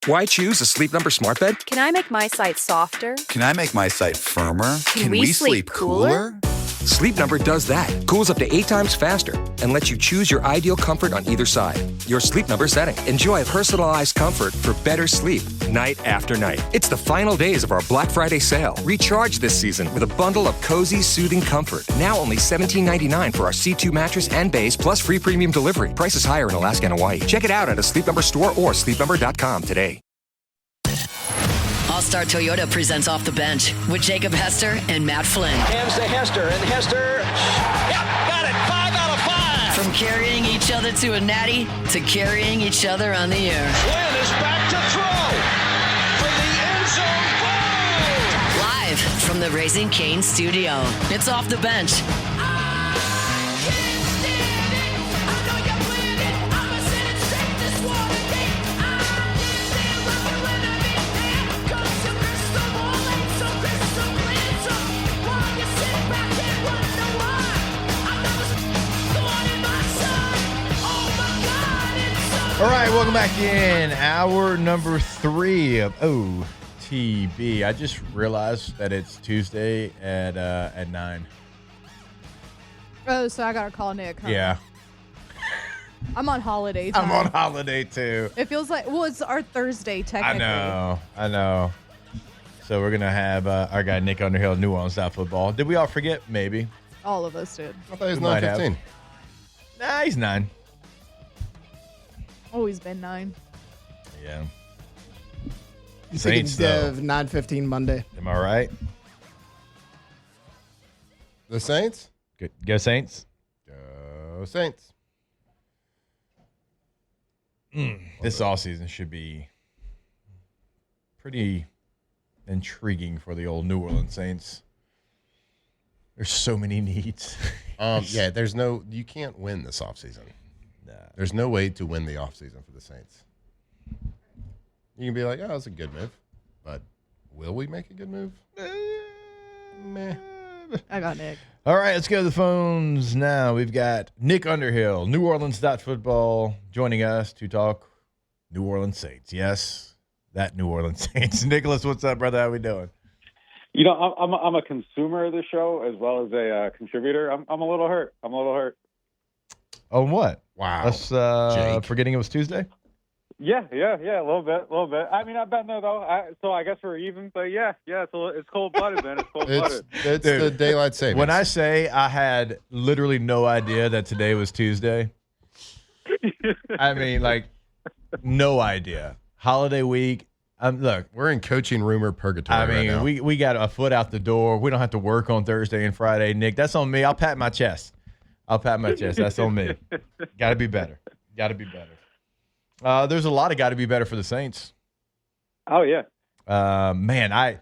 Why choose a Sleep Number smart bed? Can I make my site softer? Can I make my site firmer? Can we sleep cooler? Sleep Number does that. Cools up to 8 times faster and lets you choose your ideal comfort on either side. Your Sleep Number setting. Enjoy personalized comfort for better sleep night after night. It's the final days of our Black Friday sale. Recharge this season with a bundle of cozy, soothing comfort. Now only $17.99 for our C2 mattress and base, plus free premium delivery. Prices higher in Alaska and Hawaii. Check it out at a Sleep Number store or sleepnumber.com today. All-Star Toyota presents Off the Bench with Jacob Hester and Matt Flynn. Hands to Hester, and Hester, yep, got it, 5 out of 5. From carrying each other to a natty to carrying each other on the air. Flynn is back to throw for the end zone. Boom! Live from the Raising Cane studio, it's Off the Bench. All right, welcome back in. Hour number 3 of OTB. I just realized that it's Tuesday at 9. Oh, so I gotta call Nick, huh? Yeah. I'm on holiday time. I'm on holiday too. It feels like, well, it's our Thursday technically. I know. So we're going to have our guy Nick Underhill, New Orleans Football. Did we all forget? Maybe. All of us did. I thought he was 9:15. Nah, he's 9. Always been 9. Yeah. You think it's 9:15 Monday. Am I right? The Saints? Good. Go Saints. Go Saints. This offseason should be pretty intriguing for the old New Orleans Saints. There's so many needs. Yeah, you can't win this offseason. Nah. There's no way to win the offseason for the Saints. You can be like, oh, it's a good move. But will we make a good move? Meh. I got Nick. All right, let's go to the phones now. We've got Nick Underhill, New Orleans Football, joining us to talk New Orleans Saints. Yes, that New Orleans Saints. Nicholas, what's up, brother? How we doing? You know, I'm a consumer of the show as well as a contributor. I'm a little hurt. Oh, what? Wow. Us forgetting it was Tuesday? Yeah, a little bit. I mean, I've been there though, so I guess we're even. But yeah, it's cold blooded, man. It's cold blooded. It's the daylight savings. When I say I had literally no idea that today was Tuesday, I mean, like, no idea. Holiday week. Look, we're in coaching rumor purgatory. I mean, right now. we got a foot out the door. We don't have to work on Thursday and Friday. Nick, that's on me. I'll pat my chest. That's on me. Got to be better. There's a lot of got to be better for the Saints. Oh yeah. Man,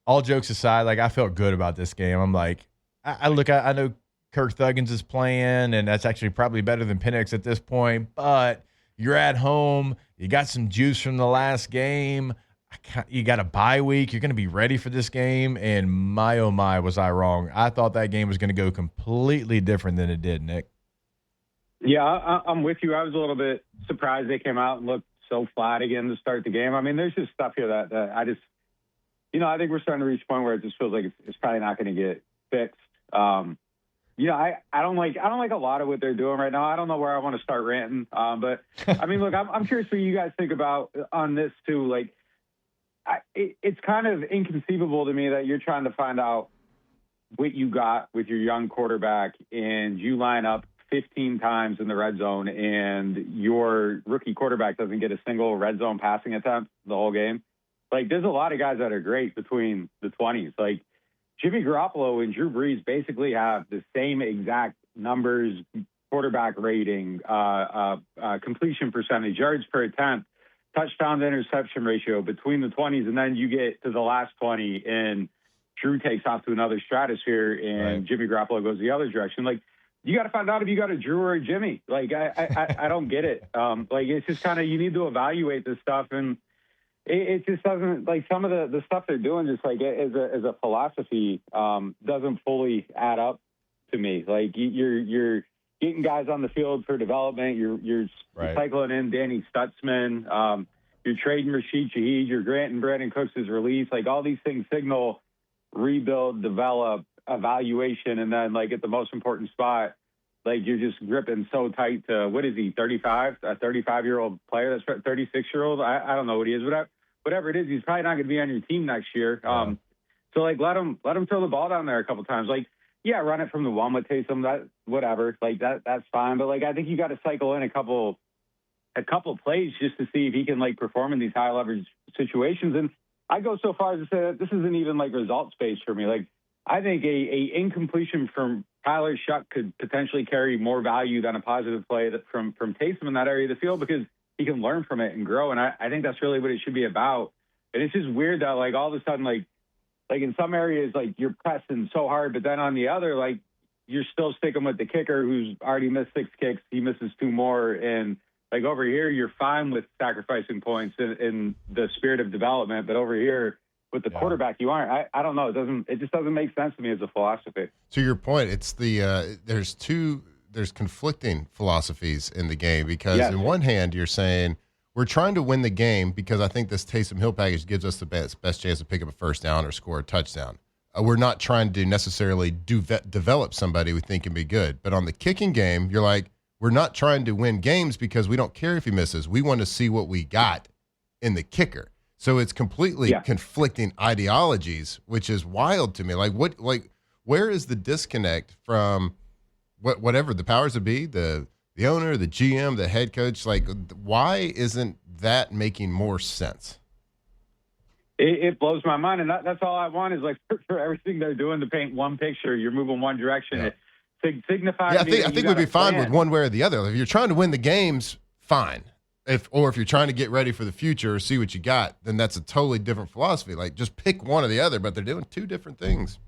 all jokes aside, like, I felt good about this game. I'm like, I know Kirk Thuggins is playing, and that's actually probably better than Penix at this point. But you're at home. You got some juice from the last game. You got a bye week. You're going to be ready for this game. And my, oh my, was I wrong. I thought that game was going to go completely different than it did, Nick. Yeah, I'm with you. I was a little bit surprised they came out and looked so flat again to start the game. I mean, there's just stuff here that I just, I think we're starting to reach a point where it just feels like it's probably not going to get fixed. I don't like a lot of what they're doing right now. I don't know where I want to start ranting. But I mean, look, I'm curious what you guys think about on this too. Like, it's kind of inconceivable to me that you're trying to find out what you got with your young quarterback and you line up 15 times in the red zone and your rookie quarterback doesn't get a single red zone passing attempt the whole game. Like, there's a lot of guys that are great between the 20s. Like, Jimmy Garoppolo and Drew Brees basically have the same exact numbers, quarterback rating, completion percentage, yards per attempt, touchdown to interception ratio between the 20s. And then you get to the last 20 and Drew takes off to another stratosphere and Jimmy Garoppolo goes the other direction. Like, you got to find out if you got a Drew or a Jimmy. Like, I don't get it. Like, it's just kind of, you need to evaluate this stuff. And it just doesn't, like, some of the stuff they're doing just like as a philosophy doesn't fully add up to me. Like, you're getting guys on the field for development. You're cycling in Danny Stutzman. you're trading Rashid Shaheed, you're granting Brandon Cooks his release. Like, all these things signal rebuild, develop, evaluation, and then, like, at the most important spot, like, you're just gripping so tight to, what is he, 35? A 35-year-old player? That's 36-year-old? I don't know what he is. Whatever it is, he's probably not going to be on your team next year. So, like, let him throw the ball down there a couple times. Like, yeah, run it from the one with Taysom, that whatever. Like, that's fine. But, like, I think you got to cycle in a couple plays just to see if he can, like, perform in these high leverage situations. And I go so far as to say that this isn't even, like, results based for me. Like, I think a incompletion from Tyler Shough could potentially carry more value than a positive play from Taysom in that area of the field, because he can learn from it and grow. And I think that's really what it should be about. And it's just weird that, like, all of a sudden, like in some areas, like, you're pressing so hard, but then on the other, like, you're still sticking with the kicker who's already missed 6 kicks. He misses 2 more. And, like, over here, you're fine with sacrificing points in the spirit of development. But over here with the quarterback, you aren't. I don't know. It just doesn't make sense to me as a philosophy. To your point, it's there's conflicting philosophies in the game, because in one hand, you're saying, we're trying to win the game because I think this Taysom Hill package gives us the best chance to pick up a first down or score a touchdown. We're not trying to necessarily develop somebody we think can be good. But on the kicking game, you're like, we're not trying to win games because we don't care if he misses. We want to see what we got in the kicker. So it's completely conflicting ideologies, which is wild to me. Where is the disconnect from whatever the powers that be, the owner, the GM, the head coach? Like, why isn't that making more sense? It blows my mind, and that's all I want is, like, for everything they're doing to paint one picture. You're moving one direction. Yeah. It signifies. Yeah, I think we'd be fine with one way or the other. If you're trying to win the games, fine. If you're trying to get ready for the future or see what you got, then that's a totally different philosophy. Like, just pick one or the other, but they're doing 2 different things.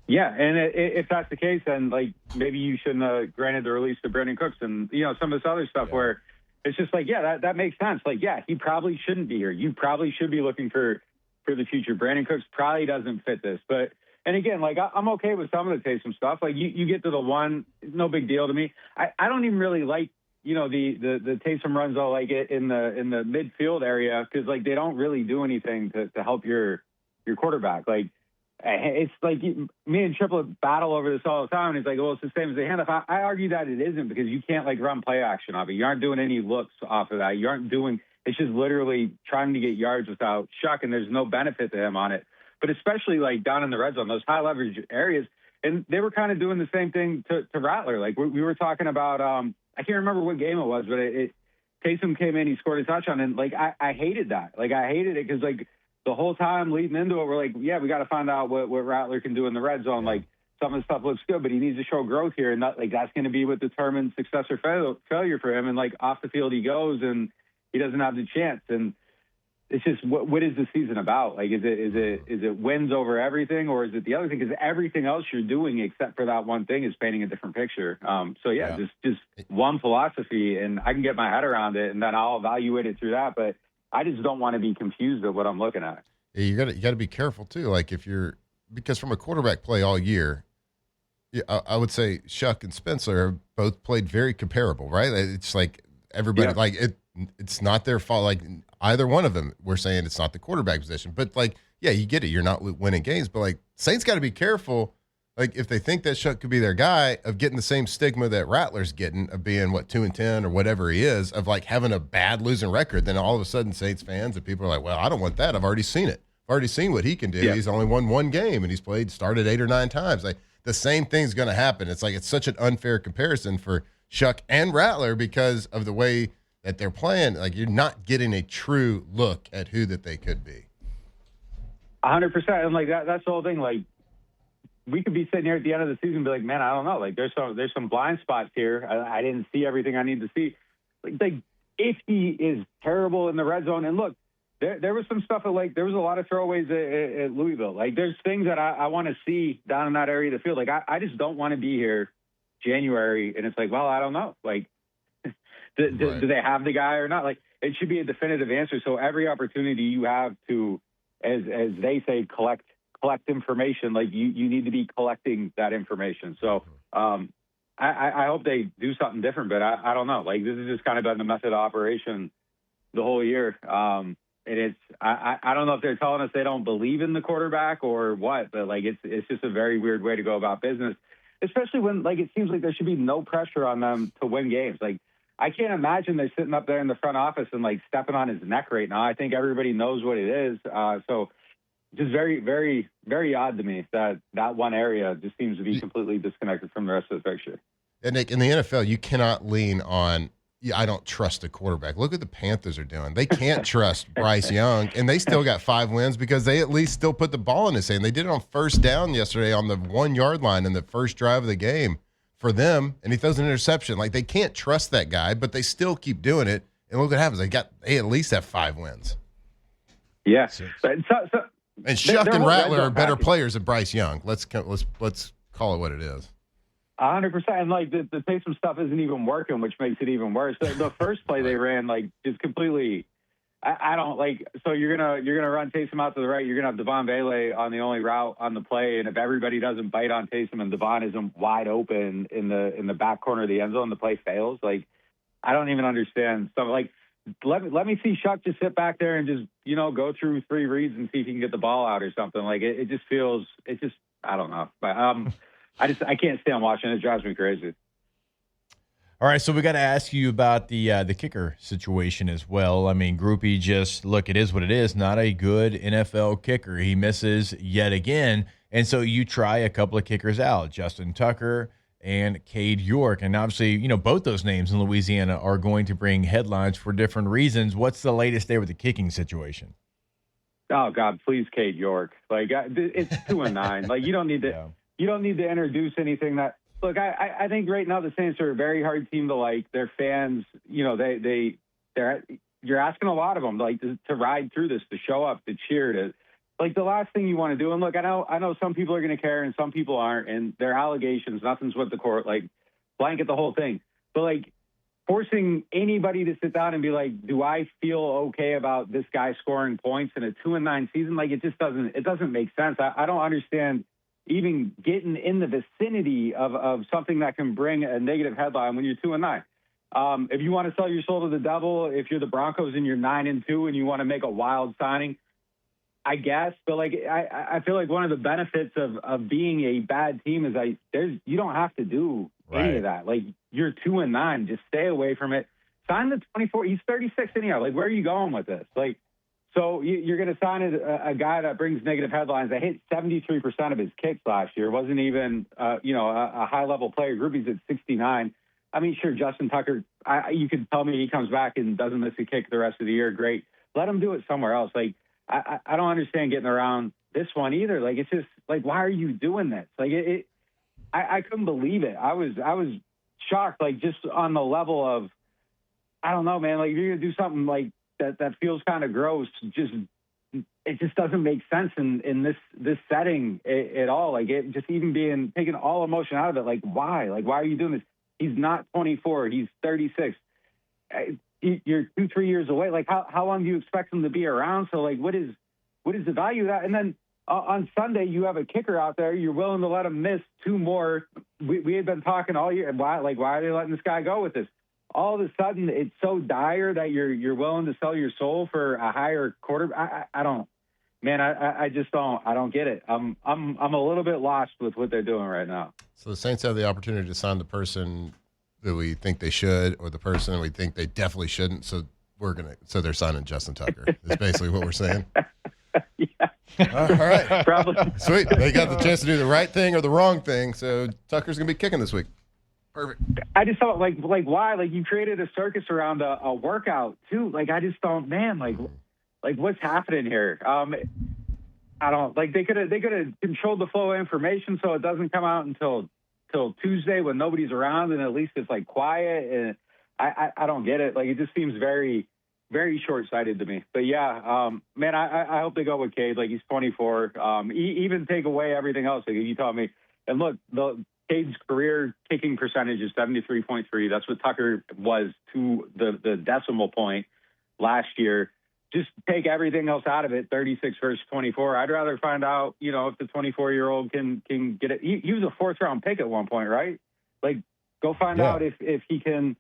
Yeah, and if that's the case, then, like, maybe you shouldn't have granted the release to Brandon Cooks and, some of this other stuff where it's just like, that makes sense. Like, he probably shouldn't be here. You probably should be looking for the future. Brandon Cooks probably doesn't fit this. But, and again, like, I'm okay with some of the Taysom stuff. Like, you get to the one, no big deal to me. I don't even really like, the Taysom runs, though, like, in the midfield area, because, like, they don't really do anything to help your quarterback. Like, it's like me and Triplett battle over this all the time. And he's like, well, it's the same as the handoff. I argue that it isn't, because you can't, like, run play action off it. You aren't doing any looks off of that. You aren't doing – it's just literally trying to get yards without Shough, and there's no benefit to him on it. But especially, like, down in the red zone, those high leverage areas. And they were kind of doing the same thing to Rattler. Like, we were talking about I can't remember what game it was, but Taysom came in, he scored a touchdown, and, like, I hated that. Like, I hated it because, like, the whole time leading into it, we're like, we got to find out what Rattler can do in the red zone. Like, some of the stuff looks good, but he needs to show growth here. And that's going to be what determines success or failure for him. And, like, off the field he goes, and he doesn't have the chance. And it's just, what is the season about? Like, is it wins over everything, or is it the other thing? Because everything else you're doing except for that one thing is painting a different picture. Just one philosophy, and I can get my head around it, and then I'll evaluate it through that. But I just don't want to be confused at what I'm looking at. Yeah, you got to be careful too. Like, because from a quarterback play all year, I would say Shough and Spencer have both played very comparable, right? It's like everybody like it's not their fault. Like, either one of them, we're saying it's not the quarterback position, but, like, yeah, you get it. You're not winning games, but, like, Saints got to be careful. Like, if they think that Shough could be their guy, of getting the same stigma that Rattler's getting of being 2-10 or whatever he is, of, like, having a bad losing record, then all of a sudden Saints fans and people are like, well, I don't want that. I've already seen it. I've already seen what he can do. Yeah. He's only won 1 game and he's started 8 or 9 times. Like, the same thing's going to happen. It's like, it's such an unfair comparison for Shough and Rattler because of the way that they're playing. Like, you're not getting a true look at who that they could be. 100%. And, like, that's the whole thing. Like, we could be sitting here at the end of the season and be like, man, I don't know. Like, there's some blind spots here. I didn't see everything I need to see. Like, if he is terrible in the red zone, and look, there was some stuff there was a lot of throwaways at Louisville. Like, there's things that I want to see down in that area of the field. Like, I just don't want to be here January and it's like, well, I don't know. Like, do they have the guy or not? Like, it should be a definitive answer. So every opportunity you have to, as they say, collect information, like, you need to be collecting that information. So I hope they do something different, but I don't know. Like, this has just kind of been the method of operation the whole year. And I don't know if they're telling us they don't believe in the quarterback or what, but like it's just a very weird way to go about business, especially when like it seems like there should be no pressure on them to win games. Like I can't imagine they're sitting up there in the front office and like stepping on his neck right now. I think everybody knows what it is. So just very, very, very odd to me that one area just seems to be completely disconnected from the rest of the picture. And Nick, in the NFL, you cannot lean on, I don't trust the quarterback. Look what the Panthers are doing. They can't trust Bryce Young, and they still got 5 wins because they at least still put the ball in his hand. They did it on first down yesterday on the 1 yard line in the first drive of the game for them, and he throws an interception. Like, they can't trust that guy, but they still keep doing it. And look what happens. They at least have 5 wins. Yeah. And Shough and Rattler are better players than Bryce Young. Let's call it what it is. 100%. And like the Taysom stuff isn't even working, which makes it even worse. The first play they ran, like, just completely. I don't like. So you're gonna run Taysom out to the right. You're gonna have Devon Bailey on the only route on the play, and if everybody doesn't bite on Taysom and Devon isn't wide open in the back corner of the end zone, the play fails. Like, I don't even understand stuff. Like, let me see Shough just sit back there and just go through 3 reads and see if he can get the ball out or something. Like it just feels. It just I don't know. But I can't stand watching it. It drives me crazy. All right, so we got to ask you about the kicker situation as well. I mean, Groupie it is what it is. Not a good NFL kicker. He misses yet again, and so you try a couple of kickers out, Justin Tucker and Cade York, and obviously, both those names in Louisiana are going to bring headlines for different reasons. What's the latest there with the kicking situation? Oh God, please, Cade York. Like it's 2-9. Like you don't need to. Yeah. You don't need to introduce anything that. Look, I think right now the Saints are a very hard team to like. Their fans, they're you're asking a lot of them like to ride through this, to show up, to cheer, to like the last thing you want to do. And look, I know some people are going to care and some people aren't, and their allegations, nothing's with the court, like blanket the whole thing. But like forcing anybody to sit down and be like, do I feel okay about this guy scoring points in a 2-9 season? Like it doesn't make sense. I don't understand. Even getting in the vicinity of something that can bring a negative headline when you're 2-9. If you want to sell your soul to the devil, if you're the Broncos and you're 9-2 and you want to make a wild signing, I guess. But like, I feel like one of the benefits of being a bad team is you don't have to do any of that. Like you're 2-9, just stay away from it. Sign the 24. He's 36 anyhow. Like, where are you going with this? Like. So you're going to sign a guy that brings negative headlines. That hit 73% of his kicks last year. Wasn't even, a high-level player. Groupie's at 69. I mean, sure, Justin Tucker, you could tell me he comes back and doesn't miss a kick the rest of the year. Great. Let him do it somewhere else. Like, I don't understand getting around this one either. Like, it's just, like, why are you doing this? Like, I couldn't believe it. I was shocked, like, just on the level of, I don't know, man. Like, if you're going to do something like, that feels kind of gross. It just doesn't make sense in this setting at all. Like it just even taking all emotion out of it. Like why? Like why are you doing this? He's not 24. He's 36. You're 2-3 years away. Like how long do you expect him to be around? So like what is the value of that? And then on Sunday you have a kicker out there. You're willing to let him miss 2 more. We had been talking all year. Why are they letting this guy go with this? All of a sudden, it's so dire that you're willing to sell your soul for a higher quarter. I don't, man. I just don't. I don't get it. I'm a little bit lost with what they're doing right now. So the Saints have the opportunity to sign the person that we think they should, or the person that we think they definitely shouldn't. So they're signing Justin Tucker. Is basically what we're saying. Yeah. All right. Probably. Sweet. They got the chance to do the right thing or the wrong thing. So Tucker's gonna be kicking this week. Perfect. I just thought, like why? Like you created a circus around a workout too. Like I just don't, man. Like what's happening here? I don't like. They could have controlled the flow of information so it doesn't come out until Tuesday when nobody's around and at least it's like quiet. And I don't get it. Like it just seems very, very short-sighted to me. But yeah, man, I hope they go with Cade. Like he's 24. Even take away everything else. Like you taught me. And look, Cade's career kicking percentage is 73.3. That's what Tucker was to the decimal point last year. Just take everything else out of it, 36 versus 24. I'd rather find out, if the 24-year-old can get it. He was a 4th-round pick at one point, right? Like, go find out if he can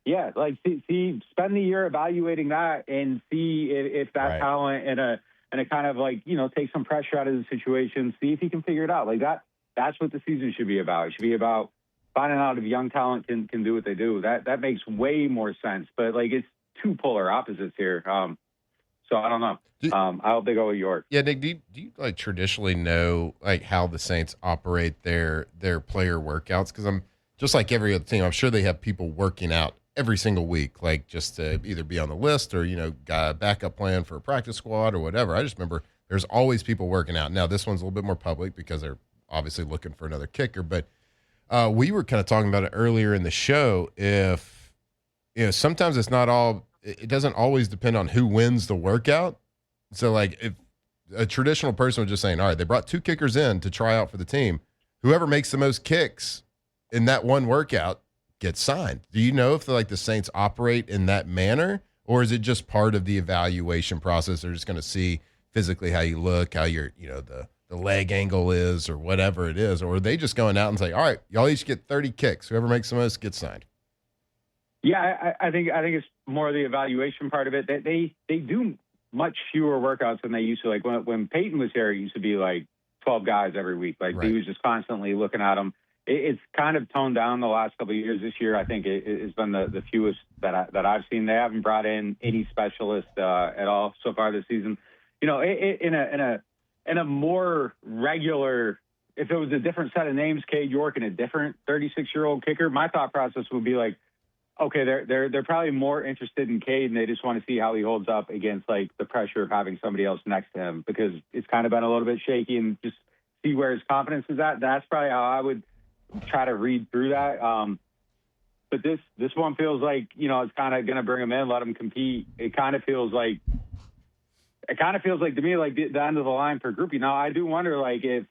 Yeah, like spend the year evaluating that and see if that talent and a kind of like, take some pressure out of the situation, see if he can figure it out. Like that's what the season should be about. It should be about finding out if young talent can do what they do. That makes way more sense. But like it's two polar opposites here. So I don't know. I hope they go with York. Yeah, Nick, do you like traditionally know like how the Saints operate their player workouts? Because I'm just like every other team. I'm sure they have people working out every single week, like just to either be on the list or got a backup plan for a practice squad or whatever. I just remember there's always people working out. Now this one's a little bit more public because they're obviously looking for another kicker. But we were kind of talking about it earlier in the show. If sometimes it's not all. It doesn't always depend on who wins the workout. So, like, if a traditional person was just saying, all right, they brought 2 kickers in to try out for the team, whoever makes the most kicks in that one workout gets signed. Do you know if the Saints operate in that manner, or is it just part of the evaluation process? They're just going to see physically how you look, how your, the leg angle is, or whatever it is, or are they just going out and say, all right, y'all each get 30 kicks. Whoever makes the most gets signed. Yeah, I think it's more the evaluation part of it. They do much fewer workouts than they used to. Like when Peyton was here, it used to be like 12 guys every week. Like he was just constantly looking at them. It's kind of toned down the last couple of years. This year, I think it's been the fewest that I've seen. They haven't brought in any specialists at all so far this season. In a more regular. If it was a different set of names, Cade York and a different 36-year-old kicker, my thought process would be like, okay, they're probably more interested in Cade, and they just want to see how he holds up against like the pressure of having somebody else next to him, because it's kind of been a little bit shaky, and just see where his confidence is at. That's probably how I would try to read through that. But this one feels like it's kind of going to bring him in, let him compete. It kind of feels like to me like the end of the line for Groupie. Now I do wonder like if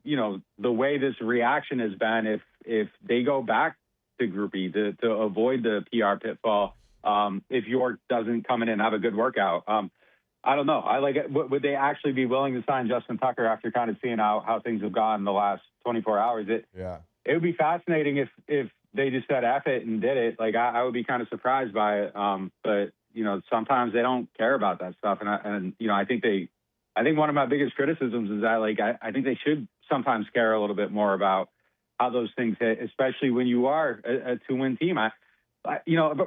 the way this reaction has been, if they go back to Groupie to avoid the PR pitfall, if York doesn't come in and have a good workout. I don't know. I like it. Would they actually be willing to sign Justin Tucker after kind of seeing how things have gone the last 24 hours? It would be fascinating if they just said F it and did it. Like I would be kind of surprised by it. But sometimes they don't care about that stuff. And I think one of my biggest criticisms is that like I think they should sometimes care a little bit more about how those things hit, especially when you are a 2-win team. But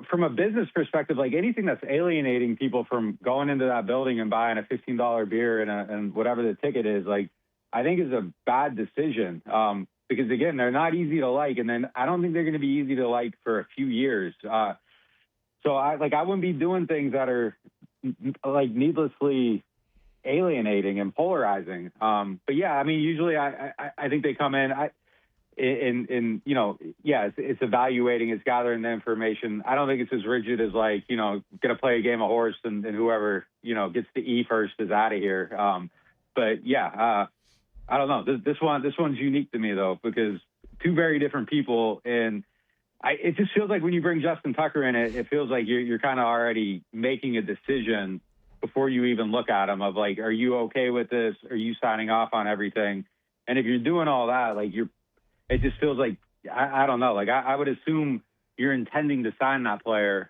from a business perspective, like anything that's alienating people from going into that building and buying a $15 beer and whatever the ticket is, like I think is a bad decision. Because again, they're not easy to like, and then I don't think they're going to be easy to like for a few years. So I wouldn't be doing things that are like needlessly alienating and polarizing. But yeah, I mean, usually I think they come in. It's evaluating, it's gathering the information. I don't think it's as rigid as like, going to play a game of horse and whoever, gets to E first is out of here. But yeah, I don't know. This one's unique to me though, because two very different people. And it just feels like when you bring Justin Tucker in, it feels like you're kind of already making a decision before you even look at him of like, are you okay with this? Are you signing off on everything? And if you're doing all that, like it just feels like, I don't know, like I would assume you're intending to sign that player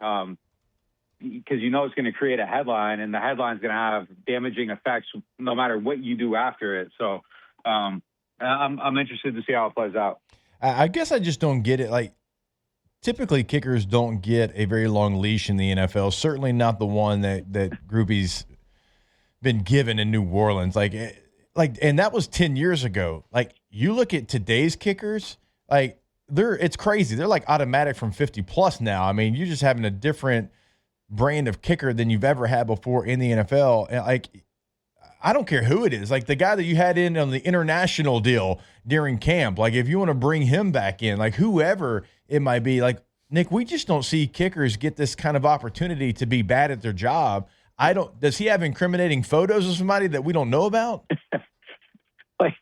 because it's going to create a headline, and the headline's going to have damaging effects no matter what you do after it. So I'm interested to see how it plays out. I guess I just don't get it. Like typically kickers don't get a very long leash in the NFL, certainly not the one that Groupie's been given in New Orleans. And that was 10 years ago. Like you look at today's kickers, like it's crazy. They're like automatic from 50 plus now. I mean, you're just having a different brand of kicker than you've ever had before in the NFL. And like, I don't care who it is. Like the guy that you had in on the international deal during camp, like if you want to bring him back in, like whoever it might be, like Nick, we just don't see kickers get this kind of opportunity to be bad at their job. Does he have incriminating photos of somebody that we don't know about? Like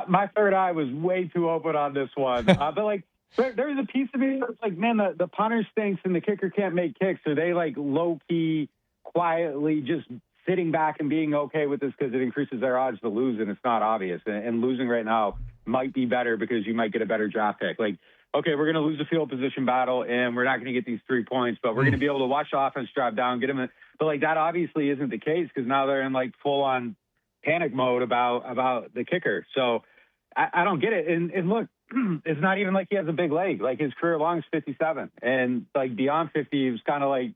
my third eye was way too open on this one. But like there's a piece of me that's like, man, the punter stinks and the kicker can't make kicks. Are they like low key, quietly just sitting back and being okay with this because it increases their odds to lose and it's not obvious? And losing right now might be better because you might get a better draft pick. Like okay, we're going to lose the field position battle and we're not going to get these 3 points, but we're going to be able to watch the offense drive down, get them. But like that obviously isn't the case because now they're in like full on panic mode about the kicker. So I don't get it. And look, it's not even like he has a big leg. Like his career long is 57, and like beyond 50, it was kind of like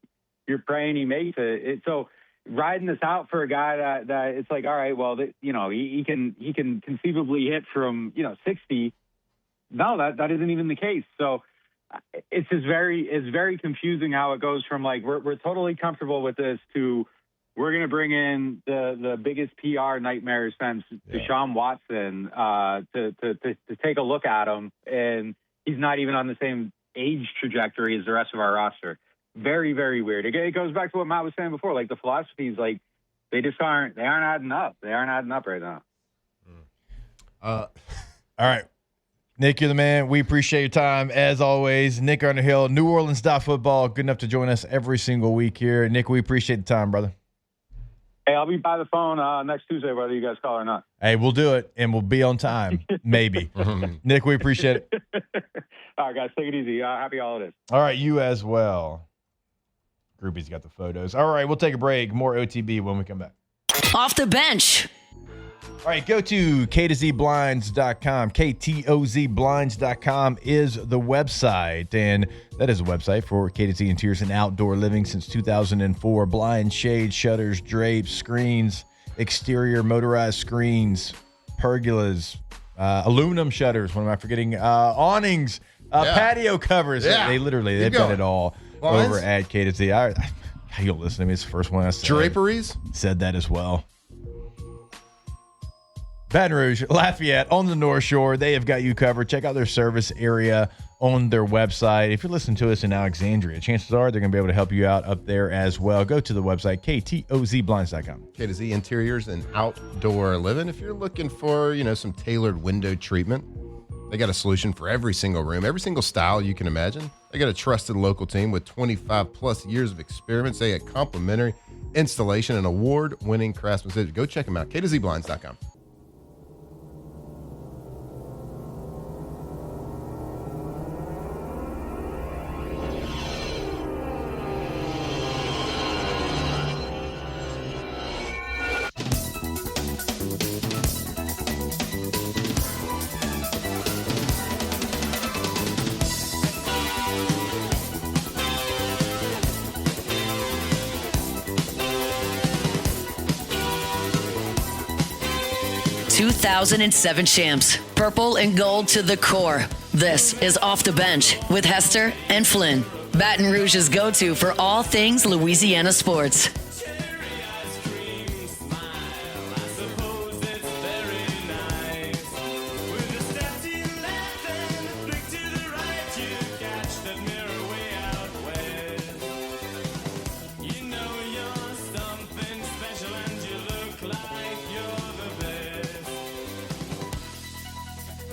you're praying he makes it. So riding this out for a guy that it's like, all right, well, he can conceivably hit from 60. No, that isn't even the case. So it's very confusing how it goes from like we're totally comfortable with this to we're going to bring in the biggest PR nightmare since Deshaun Watson to take a look at him, and he's not even on the same age trajectory as the rest of our roster. Very, very weird. It goes back to what Matt was saying before. Like the philosophies, like they aren't adding up. They aren't adding up right now. All right. Nick, you're the man. We appreciate your time as always. Nick Underhill, New Orleans Football. Good enough to join us every single week here. Nick, we appreciate the time, brother. Hey, I'll be by the phone next Tuesday, whether you guys call or not. Hey, we'll do it, and we'll be on time, maybe. Nick, we appreciate it. All right, guys, take it easy. Happy holidays. All right, you as well. Groupie's got the photos. All right, we'll take a break. More OTB when we come back. Off the bench. All right, go to KTOZBlinds.com. KTOZBlinds.com is the website, and that is a website for K2Z Interiors and Outdoor Living since 2004. Blinds, shades, shutters, drapes, screens, exterior motorized screens, pergolas, aluminum shutters. What am I forgetting? Awnings, patio covers. Yeah. They've done it all over at K2Z. You'll listen to me. It's the first one I said. Draperies? Said that as well. Baton Rouge, Lafayette, on the North Shore. They have got you covered. Check out their service area on their website. If you're listening to us in Alexandria, chances are they're going to be able to help you out up there as well. Go to the website, KTOZBlinds.com. K2Z Interiors and Outdoor Living. If you're looking for, some tailored window treatment, they got a solution for every single room, every single style you can imagine. They got a trusted local team with 25 plus years of experience. They got complimentary installation and award-winning craftsmanship. Go check them out, KTOZBlinds.com. ...2007 champs, purple and gold to the core. This is Off the Bench with Hester and Flynn. Baton Rouge's go-to for all things Louisiana sports.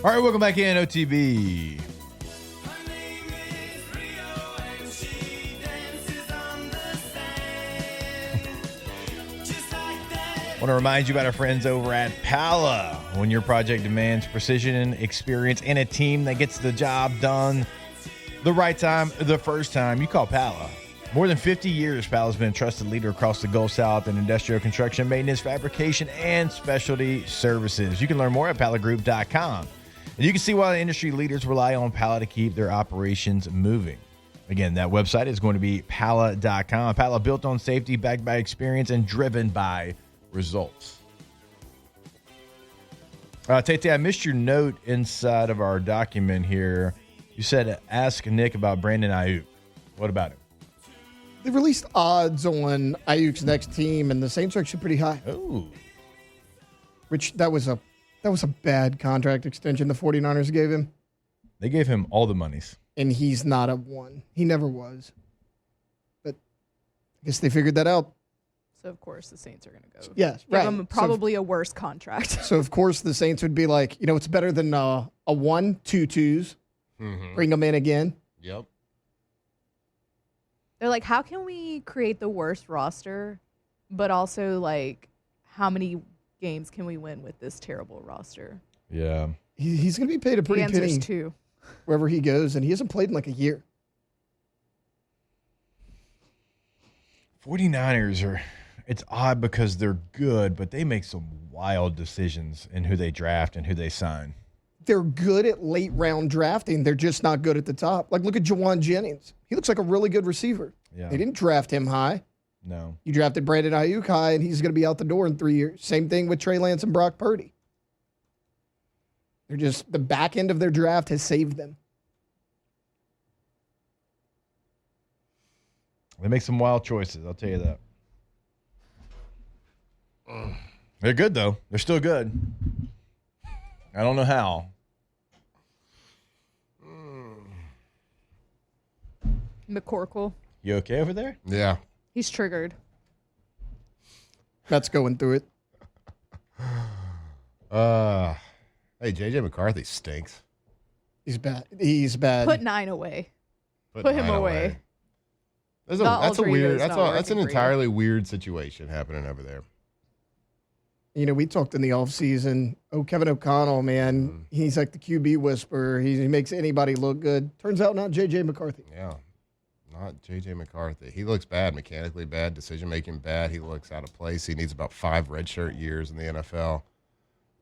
All right, welcome back in, OTB. Want to remind you about our friends over at Pala. When your project demands precision, experience, and a team that gets the job done the right time, the first time, you call Pala. More than 50 years, Pala's been a trusted leader across the Gulf South in industrial construction, maintenance, fabrication, and specialty services. You can learn more at palagroup.com. And you can see why the industry leaders rely on Pala to keep their operations moving. Again, that website is going to be pala.com. Pala, built on safety, backed by experience, and driven by results. Tate, I missed your note inside of our document here. You said, ask Nick about Brandon Ayuk. What about him? They released odds on Ayuk's next team, and the Saints are actually pretty high. Oh. Which, that was a bad contract extension the 49ers gave him. They gave him all the monies. And he's not a one. He never was. But I guess they figured that out. So, of course, the Saints are going to go. Yes, give him probably a worse contract. So, of course, the Saints would be like, it's better than a 1, 2 twos. Mm-hmm. Bring them in again. Yep. They're like, how can we create the worst roster, but also, like, how many games can we win with this terrible roster? Yeah. He's going to be paid a pretty penny. The answer is 2. wherever he goes, and he hasn't played in like a year. 49ers are, it's odd because they're good, but they make some wild decisions in who they draft and who they sign. They're good at late round drafting. They're just not good at the top. Like, look at Jawan Jennings. He looks like a really good receiver. Yeah. They didn't draft him high. No. You drafted Brandon Ayuk high, and he's going to be out the door in 3 years. Same thing with Trey Lance and Brock Purdy. They're just, the back end of their draft has saved them. They make some wild choices, I'll tell you that. They're good, though. They're still good. I don't know how. McCorkle. You okay over there? Yeah. He's triggered. That's going through it. Hey, J.J. McCarthy stinks. He's bad. He's bad. Put 9 away. Put him 9 away. That's The a weird. alter ego's not That's an working for you. entirely weird situation happening over there. You know, we talked in the offseason. Oh, Kevin O'Connell, man. He's like the QB whisperer. He makes anybody look good. Turns out not J.J. McCarthy. Yeah, not J.J. McCarthy. He looks bad, mechanically bad, decision-making bad. He looks out of place. He needs about 5 redshirt years in the NFL.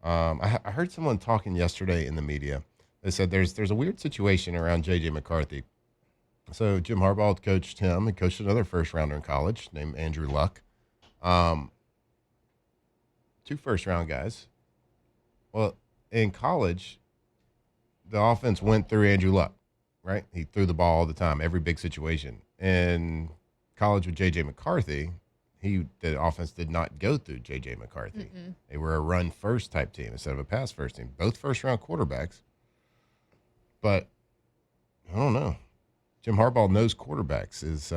I heard someone talking yesterday in the media. They said there's a weird situation around J.J. McCarthy. So Jim Harbaugh coached him. He coached another first-rounder in college named Andrew Luck. 2 first-round guys. Well, in college, the offense went through Andrew Luck, right? He threw the ball all the time, every big situation. In college with J.J. McCarthy, the offense did not go through J.J. McCarthy. Mm-mm. They were a run-first type team instead of a pass-first team. Both first-round quarterbacks. But I don't know. Jim Harbaugh knows quarterbacks. Is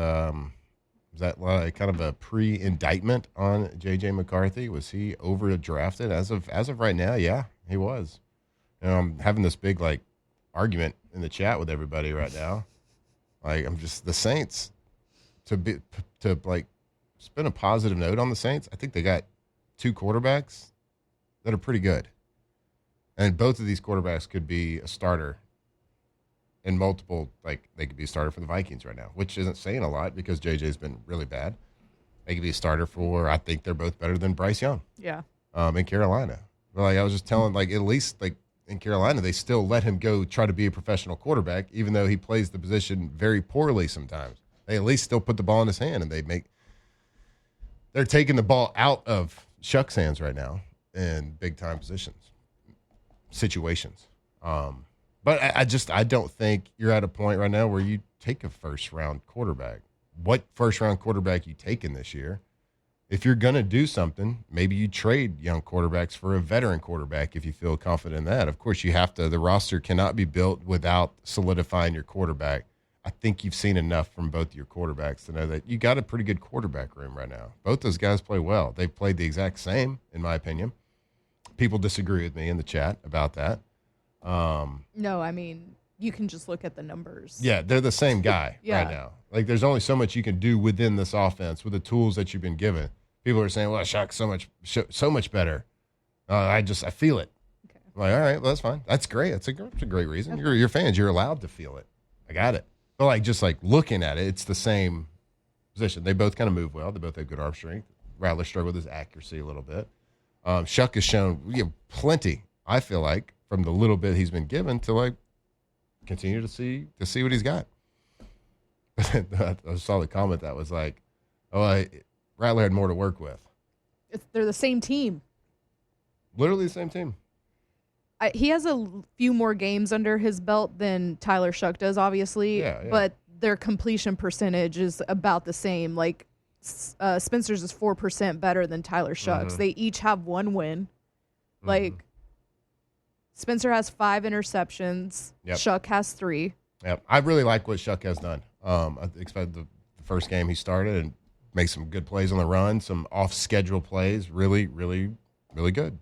that like kind of a pre-indictment on J.J. McCarthy? Was he overdrafted as of right now? Yeah, he was. You know, I'm having this big like argument in the chat with everybody right now. Like, I'm just the Saints to like spin a positive note on the Saints. I think they got 2 quarterbacks that are pretty good, and both of these quarterbacks could be a starter. And multiple, like, they could be a starter for the Vikings right now, which isn't saying a lot because JJ's been really bad. They could be a starter for, I think they're both better than Bryce Young. Yeah. In Carolina. But like I was just telling, like, at least like in Carolina, they still let him go try to be a professional quarterback, even though he plays the position very poorly sometimes. They at least still put the ball in his hand, and they're taking the ball out of Shough's hands right now in big time situations. But I don't think you're at a point right now where you take a first-round quarterback. What first-round quarterback you taking this year? If you're going to do something, maybe you trade young quarterbacks for a veteran quarterback if you feel confident in that. Of course, you have to. The roster cannot be built without solidifying your quarterback. I think you've seen enough from both your quarterbacks to know that you got a pretty good quarterback room right now. Both those guys play well. They've played the exact same, in my opinion. People disagree with me in the chat about that. No, I mean, you can just look at the numbers. Yeah, they're the same guy Yeah. right now. Like, there's only so much you can do within this offense with the tools that you've been given. People are saying, well, Shough's so much better. I feel it. Okay. I'm like, all right, well, that's fine. That's great. That's a great reason. You're fans. You're allowed to feel it. I got it. But, like, just, like, looking at it, it's the same position. They both kind of move well. They both have good arm strength. Rattler struggled with his accuracy a little bit. Shough has shown plenty, I feel like, from the little bit he's been given to like continue to see what he's got. I saw the comment that was like, Rattler had more to work with. They're the same team. Literally the same team. He has a few more games under his belt than Tyler Shough does, obviously. Yeah. But their completion percentage is about the same. Like Spencer's is 4% better than Tyler Shough's. Mm-hmm. They each have 1 win. Like Spencer has 5 interceptions. Yep. Shough has 3. Yeah, I really like what Shough has done. I expect the first game he started and make some good plays on the run, some off-schedule plays, really, really, really good.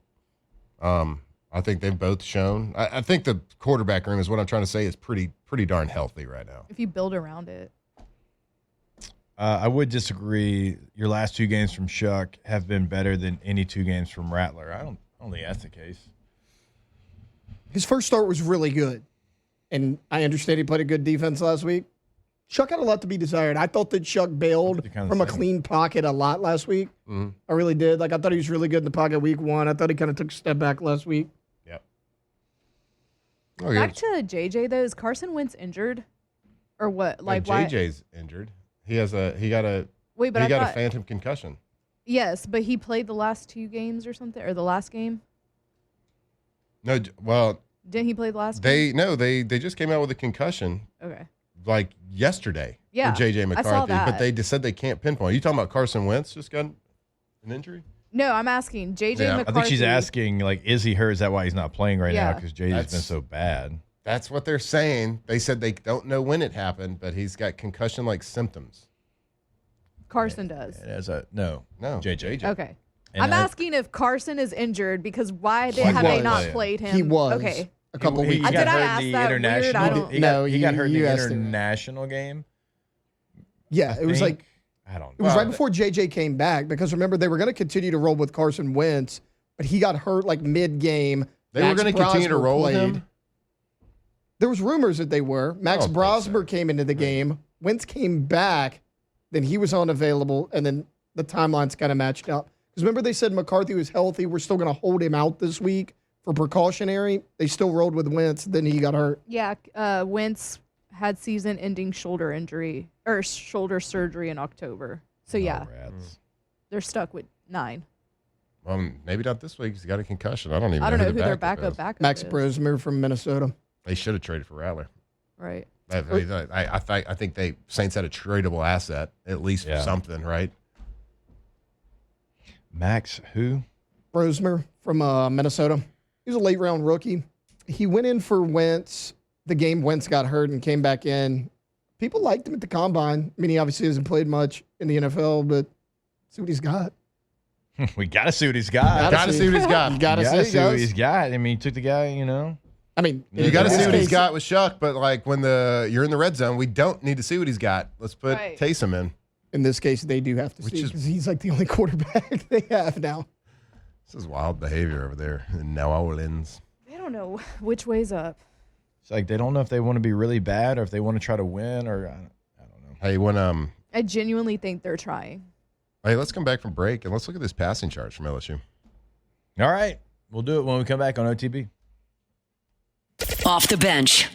I think they've both shown. I think the quarterback room is what I'm trying to say is pretty darn healthy right now. If you build around it. I would disagree. Your last 2 games from Shough have been better than any 2 games from Rattler. I don't think that's the case. His first start was really good. and I understand he played a good defense last week. Shough had a lot to be desired. I thought that Shough bailed from a clean pocket a lot last week. Mm-hmm. I really did. Like, I thought he was really good in the pocket week 1. I thought he kind of took a step back last week. Yep. Back to JJ, though. Is Carson Wentz injured? Or what? Like, no, JJ's injured. He got a phantom concussion. Yes, but he played the last 2 games or something, or the last game. No, well, didn't he play the last game? They just came out with a concussion. Okay. Like yesterday. Yeah, for JJ McCarthy. I saw that. But they just said they can't pinpoint. Are you talking about Carson Wentz just got an injury? No, I'm asking JJ McCarthy. I think she's asking, like, is he hurt? Is that why he's not playing right now? Because JJ's been so bad. That's what they're saying. They said they don't know when it happened, but he's got concussion-like symptoms. Carson does. No, JJ. Okay. And I'm asking if Carson is injured because why have they not played him? He was. Okay. A couple weeks. Did I ask that weird? I don't. He got hurt in the international game. Yeah, it was like I don't know. It was right before JJ came back because remember they were going to continue to roll with Carson Wentz, but he got hurt like mid-game. They were going to continue to roll with him. There was rumors that they were. Max Brosmer came into the game. Wentz came back, then he was unavailable, and then the timelines kind of matched up. Because remember they said McCarthy was healthy. We're still going to hold him out this week for precautionary. They still rolled with Wentz. Then he got hurt. Yeah, Wentz had season-ending shoulder injury or shoulder surgery in October. So they're stuck with 9. Maybe not this week. He's got a concussion. I don't know who their backup Max is. Brosmer from Minnesota. They should have traded for Rattler. Right. I think they Saints had a tradable asset at least for something, right? Max who? Brosmer from Minnesota. He was a late round rookie. He went in for Wentz. The game Wentz got hurt and came back in. People liked him at the combine. I mean, he obviously hasn't played much in the NFL, but see what he's got. We got to see what he's got. Got to see what he's got. You got to see what he's got. I mean, he took the guy, I mean, you got to see what he's got with Shough, but like when you're in the red zone, we don't need to see what he's got. Let's put Taysom in. In this case, they do have to see because he's like the only quarterback they have now. This is wild behavior over there in New Orleans. They don't know which way's up. It's like they don't know if they want to be really bad or if they want to try to win or I don't know. Hey, I genuinely think they're trying. Hey, let's come back from break and let's look at this passing charge from LSU. All right. We'll do it when we come back on OTB. Off the bench.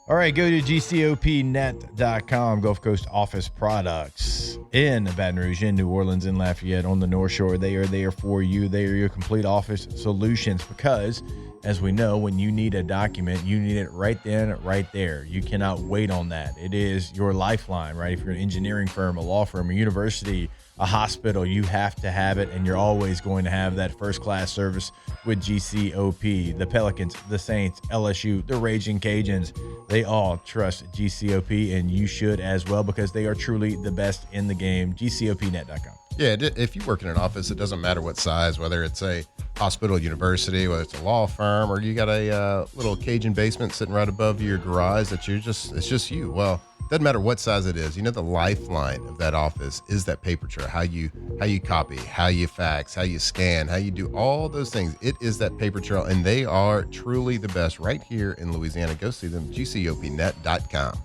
All right, go to gcopnet.com, Gulf Coast Office Products in Baton Rouge, in New Orleans, in Lafayette, on the North Shore. They are there for you. They are your complete office solutions because, as we know, when you need a document, you need it right then, right there. You cannot wait on that. It is your lifeline, right? If you're an engineering firm, a law firm, a university, a hospital, you have to have it, and you're always going to have that first-class service with GCOP. The Pelicans, the Saints, LSU, the Raging Cajuns, they all trust GCOP, and you should as well because they are truly the best in the game. GCOPnet.com. Yeah, if you work in an office, it doesn't matter what size, whether it's a hospital, university, whether it's a law firm, or you got a little Cajun basement sitting right above your garage that it's just you. Well, doesn't matter what size it is. You know, the lifeline of that office is that paper trail. How you copy, how you fax, how you scan, how you do all those things. It is that paper trail, and they are truly the best right here in Louisiana. Go see them, gcopnet.com.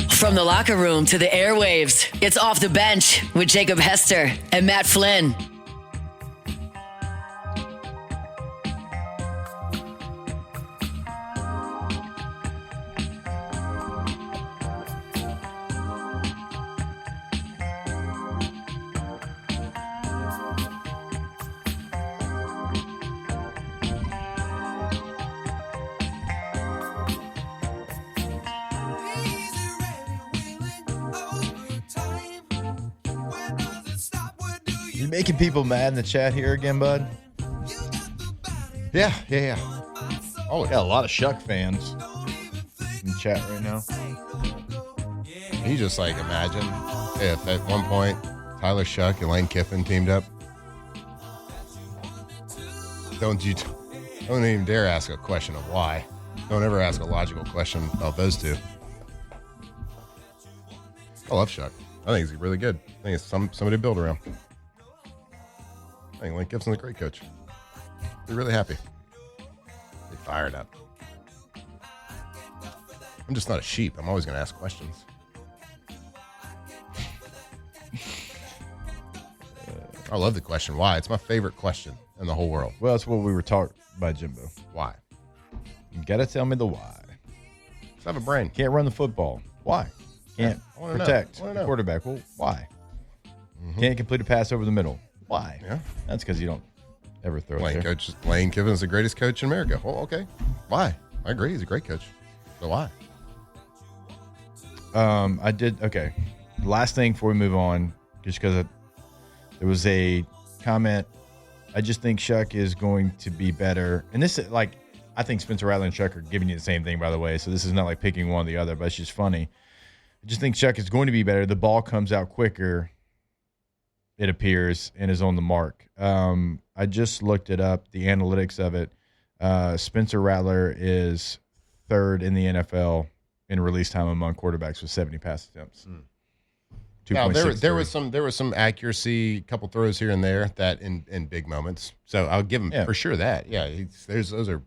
From the locker room to the airwaves, it's Off the Bench with Jacob Hester and Matt Flynn. You making people mad in the chat here again, bud? Yeah. Oh, we got a lot of Shough fans in the chat right now. Can you just imagine if at one point Tyler Shough and Lane Kiffin teamed up? Don't even dare ask a question of why. Don't ever ask a logical question about those two. I love Shough. I think he's really good. I think it's somebody to build around. I think Lane Kiffin's a great coach. Be really happy. Be fired up. I'm just not a sheep. I'm always going to ask questions. I love the question why. It's my favorite question in the whole world. Well, that's what we were taught by Jimbo. Why? You got to tell me the why. Let's have a brain. Can't run the football. Why? Can't protect the quarterback. Well, why? Mm-hmm. Can't complete a pass over the middle. Why? Yeah. That's because you don't ever throw it there. Lane Kiffin is the greatest coach in America. Well, okay. Why? I agree. He's a great coach. So why? Okay. Last thing before we move on, just because there was a comment. I just think Shough is going to be better. And this is I think Spencer Rattler and Shough are giving you the same thing, by the way. So this is not like picking one or the other, but it's just funny. I just think Shough is going to be better. The ball comes out quicker, it appears, and is on the mark. I just looked it up, the analytics of it. Spencer Rattler is third in the NFL in release time among quarterbacks with 70 pass attempts. Now, there was some accuracy, a couple throws here and there that in big moments. So I'll give him for sure that. Yeah, those are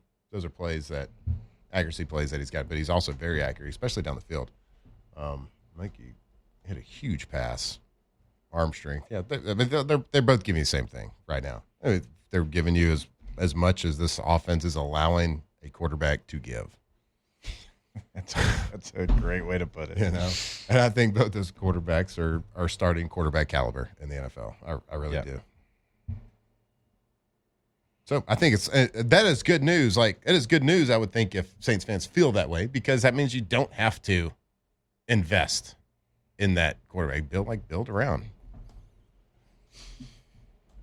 plays that accuracy plays that he's got, but he's also very accurate, especially down the field. Like he hit a huge pass, arm strength. Yeah, they're both giving you the same thing right now. I mean, they're giving you as much as this offense is allowing a quarterback to give. That's a great way to put it. And I think both those quarterbacks are starting quarterback caliber in the NFL. I really do. So I think that is good news. It is good news, I would think, if Saints fans feel that way, because that means you don't have to invest in that quarterback. Build around.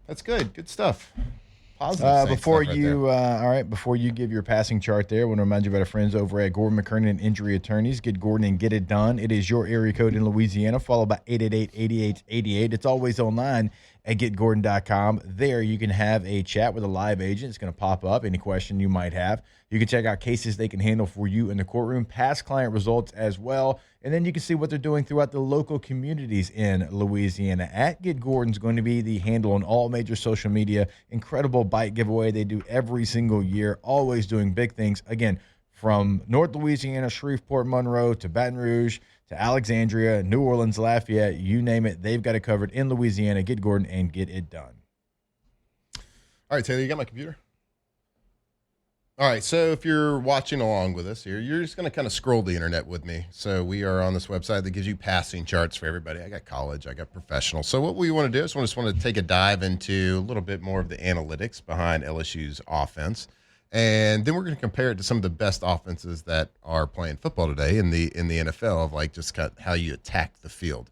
That's good. Good stuff. Positive. Before you give your passing chart there, I want to remind you about our friends over at Gordon McKernan Injury Attorneys. Get Gordon and get it done. It is your area code in Louisiana, followed by 888-8888. It's always online at getgordon.com. There you can have a chat with a live agent. It's going to pop up any question you might have. You can check out cases they can handle for you in the courtroom, past client results as well. And then you can see what they're doing throughout the local communities in Louisiana. At Get Gordon's going to be the handle on all major social media. Incredible bike giveaway they do every single year, always doing big things. Again, from North Louisiana, Shreveport, Monroe, to Baton Rouge, to Alexandria, New Orleans, Lafayette, you name it. They've got it covered in Louisiana. Get Gordon and get it done. All right, Taylor, you got my computer? All right, so if you're watching along with us here, you're just going to kind of scroll the internet with me. So we are on this website that gives you passing charts for everybody. I got college, I got professional. So what we want to do is we just want to take a dive into a little bit more of the analytics behind LSU's offense. And then we're going to compare it to some of the best offenses that are playing football today in the NFL, of just kind of how you attack the field.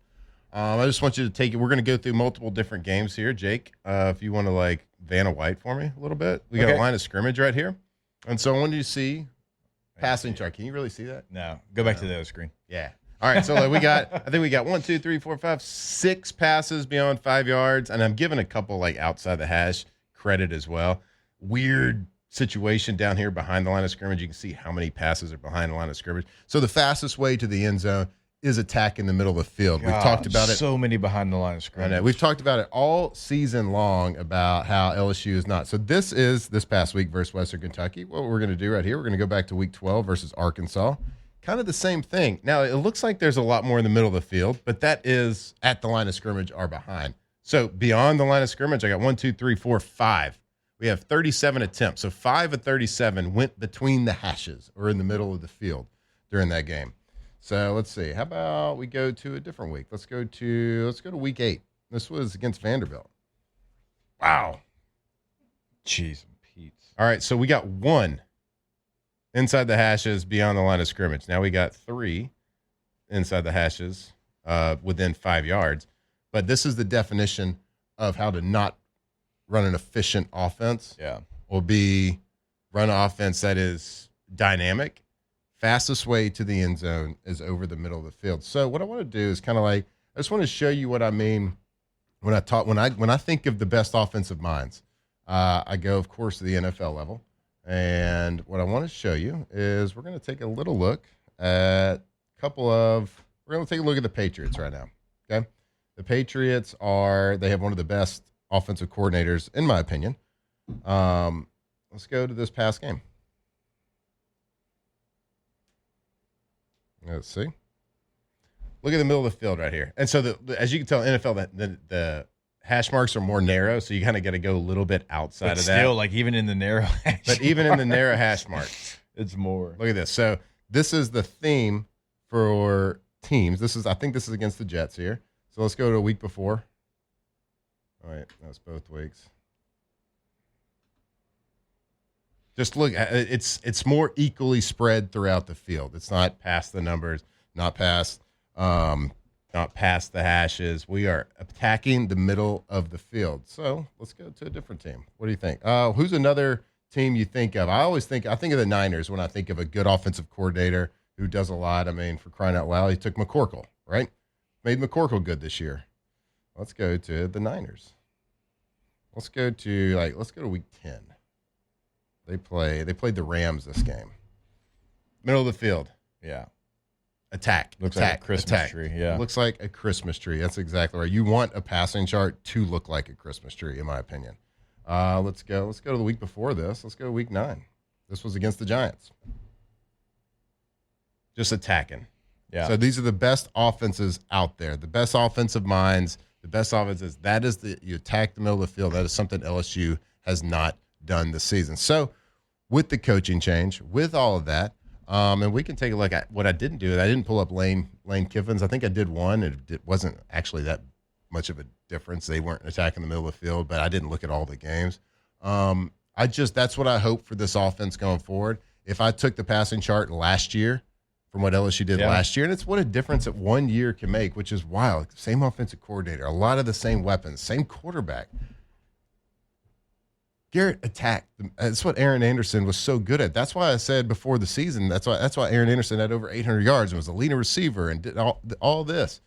I just want you to take it. We're going to go through multiple different games here. Jake, if you want to Vanna White for me a little bit. We got a line of scrimmage right here. And so I want you to see passing chart. Can you really see that? No. Go back to the other screen. Yeah. All right. So we got 1, 2, 3, 4, 5, 6 passes beyond 5 yards. And I'm giving a couple outside the hash credit as well. Weird situation down here behind the line of scrimmage. You can see how many passes are behind the line of scrimmage. So the fastest way to the end zone is attack in the middle of the field. We've talked about it. So many behind the line of scrimmage. I know. We've talked about it all season long about how LSU is not. So this is this past week versus Western Kentucky. What we're going to do right here, we're going to go back to week 12 versus Arkansas. Kind of the same thing. Now, it looks like there's a lot more in the middle of the field, but that is at the line of scrimmage or behind. So beyond the line of scrimmage, I got 1, 2, 3, 4, 5. We have 37 attempts. So 5 of 37 went between the hashes or in the middle of the field during that game. So let's see. How about we go to a different week? Let's go to week 8. This was against Vanderbilt. Wow. Jeez, Pete. All right, so we got 1 inside the hashes beyond the line of scrimmage. Now we got 3 inside the hashes within 5 yards. But this is the definition of how to not run an efficient offense. Yeah. Will be run an offense that is dynamic, fastest way to the end zone is over the middle of the field. So what I want to do is kind of like, I just want to show you what I mean when I think of the best offensive minds. I go, of course, to the NFL level. And what I want to show you is we're going to take a little look at we're going to take a look at the Patriots right now. Okay. The Patriots they have one of the best offensive coordinators, in my opinion. Let's go to this past game. Let's see. Look at the middle of the field right here. And so, as you can tell, NFL, the hash marks are more narrow, so you kind of got to go a little bit outside of that. Still, like even in the narrow hash But even in the narrow hash marks, it's more. Look at this. So this is the theme for teams. I think this is against the Jets here. So let's go to a week before. All right, that's both weeks. Just look, it's more equally spread throughout the field. It's not past the numbers, not past the hashes. We are attacking the middle of the field. So let's go to a different team. What do you think? Who's another team you think of? I think of the Niners when I think of a good offensive coordinator who does a lot. I mean, for crying out loud, he took McCorkle, right? Made McCorkle good this year. Let's go to the Niners. Let's go to week 10. They played the Rams this game. Middle of the field. Yeah. Attack. Looks like a Christmas tree. Yeah. Looks like a Christmas tree. That's exactly right. You want a passing chart to look like a Christmas tree, in my opinion. Let's go to the week before this. Let's go to week 9. This was against the Giants. Just attacking. Yeah. So these are the best offenses out there, the best offensive minds, the best offenses. You attack the middle of the field. That is something LSU has not done this season. So with the coaching change, with all of that, and we can take a look at what I didn't do. I didn't pull up Lane Kiffin's. I think I did one, and it wasn't actually that much of a difference. They weren't attacking the middle of the field, but I didn't look at all the games. That's what I hope for this offense going forward. If I took the passing chart last year from what LSU did last year, and it's what a difference that 1 year can make, which is wild. Same offensive coordinator, a lot of the same weapons, same quarterback. Garrett attacked. That's what Aaron Anderson was so good at. That's why I said before the season, that's why Aaron Anderson had over 800 yards and was a leading receiver and did all this,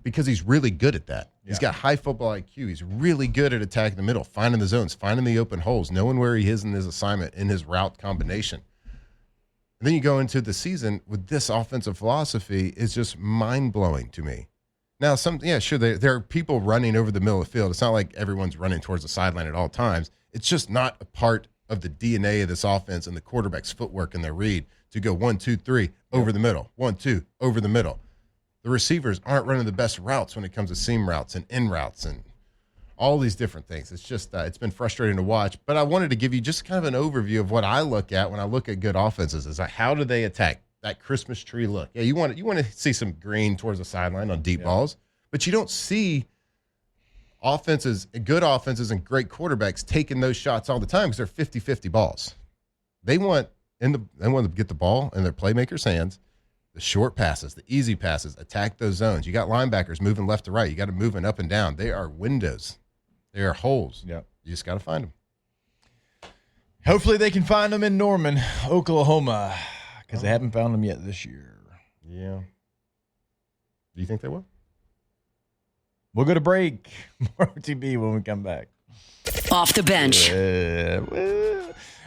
because he's really good at that. Yeah. He's got high football IQ. He's really good at attacking the middle, finding the zones, finding the open holes, knowing where he is in his assignment, in his route combination. And then you go into the season with this offensive philosophy is just mind-blowing to me. Now, sure, there are people running over the middle of the field. It's not like everyone's running towards the sideline at all times. It's just not a part of the DNA of this offense and the quarterback's footwork and their read to go 1, 2, 3 over the middle, 1, 2 over the middle. The receivers aren't running the best routes when it comes to seam routes and in routes and all these different things. It's just it's been frustrating to watch. But I wanted to give you just kind of an overview of what I look at when I look at good offenses. Is how do they attack that Christmas tree look? Yeah, you want to see some green towards the sideline on deep balls, but you don't see good offenses and great quarterbacks taking those shots all the time because they're 50-50 balls. They want to get the ball in their playmakers' hands, the short passes, the easy passes, attack those zones. You got linebackers moving left to right. You got them moving up and down. They are windows. They are holes. Yeah. You just got to find them. Hopefully they can find them in Norman, Oklahoma, because they haven't found them yet this year. Yeah. Do you think they will? We'll go to break. More OTB when we come back. Off the bench.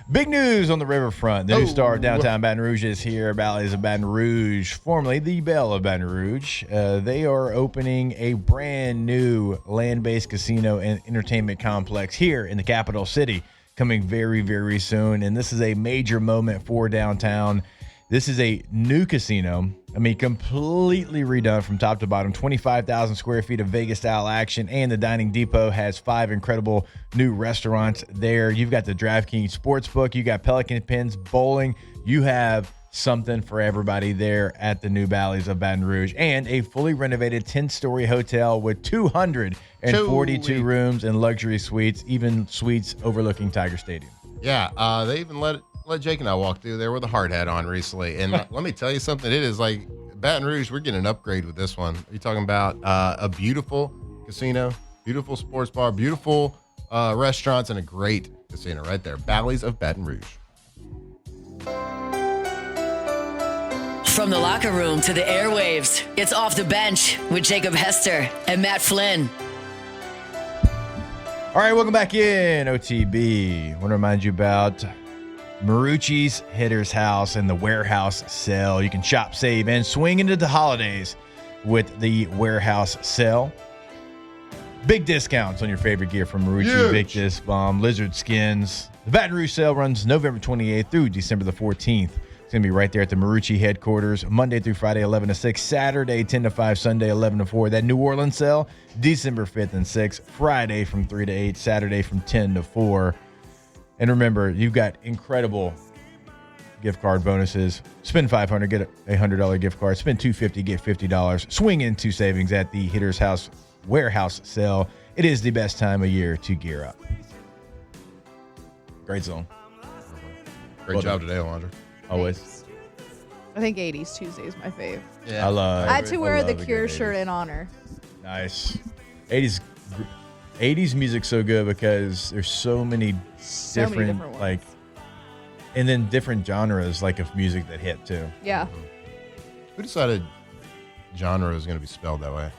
Big news on the riverfront. The new star of downtown Baton Rouge is here. Bally's of Baton Rouge, formerly the Belle of Baton Rouge. They are opening a brand new land-based casino and entertainment complex here in the capital city, coming very, very soon. And this is a major moment for downtown. This is a new casino. I mean, completely redone from top to bottom, 25,000 square feet of Vegas-style action, and the Dining Depot has 5 incredible new restaurants there. You've got the DraftKings Sportsbook. You got Pelican Pins, bowling. You have something for everybody there at the new Bally's of Baton Rouge, and a fully renovated 10-story hotel with 242 rooms and luxury suites, even suites overlooking Tiger Stadium. Yeah, they even let Jake and I walk through there with a hard hat on recently. And let me tell you something. It is like Baton Rouge, we're getting an upgrade with this one. You're talking about a beautiful casino, beautiful sports bar, beautiful restaurants, and a great casino right there. Bally's of Baton Rouge. From the locker room to the airwaves, it's Off the Bench with Jacob Hester and Matt Flynn. All right, welcome back in, OTB. I want to remind you about Marucci's Hitter's House and the Warehouse Sale. You can shop, save, and swing into the holidays with the Warehouse Sale. Big discounts on your favorite gear from Marucci, Big Disc Bomb, Lizard Skins. The Baton Rouge sale runs November 28th through December the 14th. It's going to be right there at the Marucci headquarters, Monday through Friday, 11 to 6, Saturday, 10 to 5, Sunday, 11 to 4. That New Orleans sale, December 5th and 6th, Friday from 3 to 8, Saturday from 10 to 4. And remember, you've got incredible gift card bonuses. Spend $500, get a $100 gift card. Spend $250, get $50. Swing into savings at the Hitter's House Warehouse Sale. It is the best time of year to gear up. Great zone. Great job today, Alondra. Always. I think 80s Tuesday is my fave. Yeah. I had to wear the Cure shirt in honor. Nice. 80s music's so good because there's so many different ones. like, and then different genres like of music that hit too. Yeah. Who decided genre is going to be spelled that way?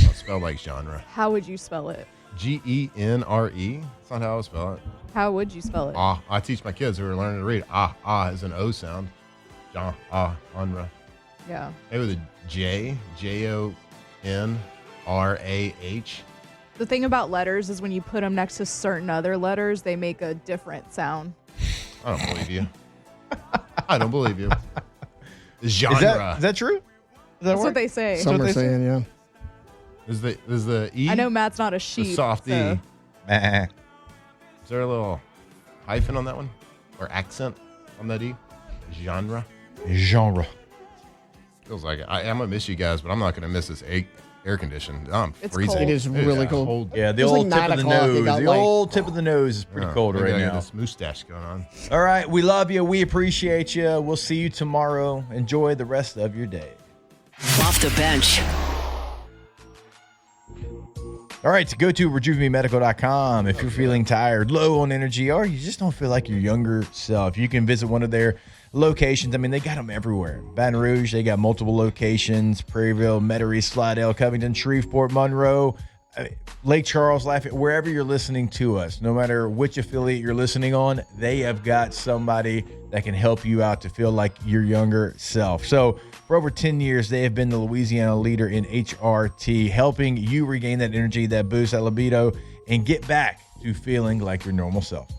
Not spelled like genre. How would you spell it? Genre. That's not how I would spell it. How would you spell it? I teach my kids who are learning to read. Is an O sound. Genre. Yeah. Maybe with a J, Jonrah. The thing about letters is when you put them next to certain other letters, they make a different sound. I don't believe you. I don't believe you. Genre. Is that true? That's what they say. Some are saying, yeah. Is the E? I know Matt's not a The sheep. soft so. E. Is there a little hyphen on that one? Or accent on that E? Genre. Feels like it. I'm going to miss you guys, but I'm not going to miss this air condition. I'm It's freezing. cold. It is really cold. Yeah, the It was old like tip of the 9 o'clock. It nose. got The like- old tip of the nose is pretty cold Maybe right I got now. this mustache going on. All right, we love you. We appreciate you. We'll see you tomorrow. Enjoy the rest of your day. Off the Bench. All right, so go to RejuveMeMedical.com if you're feeling tired, low on energy, or you just don't feel like your younger self. You can visit one of their locations. I mean, they got them everywhere. Baton Rouge, they got multiple locations. Prairieville, Metairie, Slidell, Covington, Shreveport, Monroe, Lake Charles, Lafayette, wherever you're listening to us, no matter which affiliate you're listening on, they have got somebody that can help you out to feel like your younger self. So for over 10 years, they have been the Louisiana leader in HRT, helping you regain that energy, that boost, that libido, and get back to feeling like your normal self.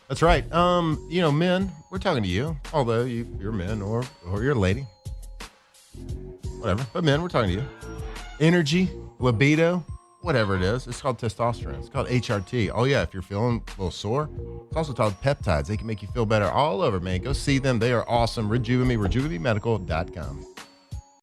That's right. Men, we're talking to you, although you're men or you're a lady. Whatever. But men, we're talking to you. Energy, libido, whatever it is. It's called testosterone. It's called HRT. Oh, yeah, if you're feeling a little sore, it's also called peptides. They can make you feel better all over, man. Go see them. They are awesome. RejuveMe, RejuveMeMedical.com.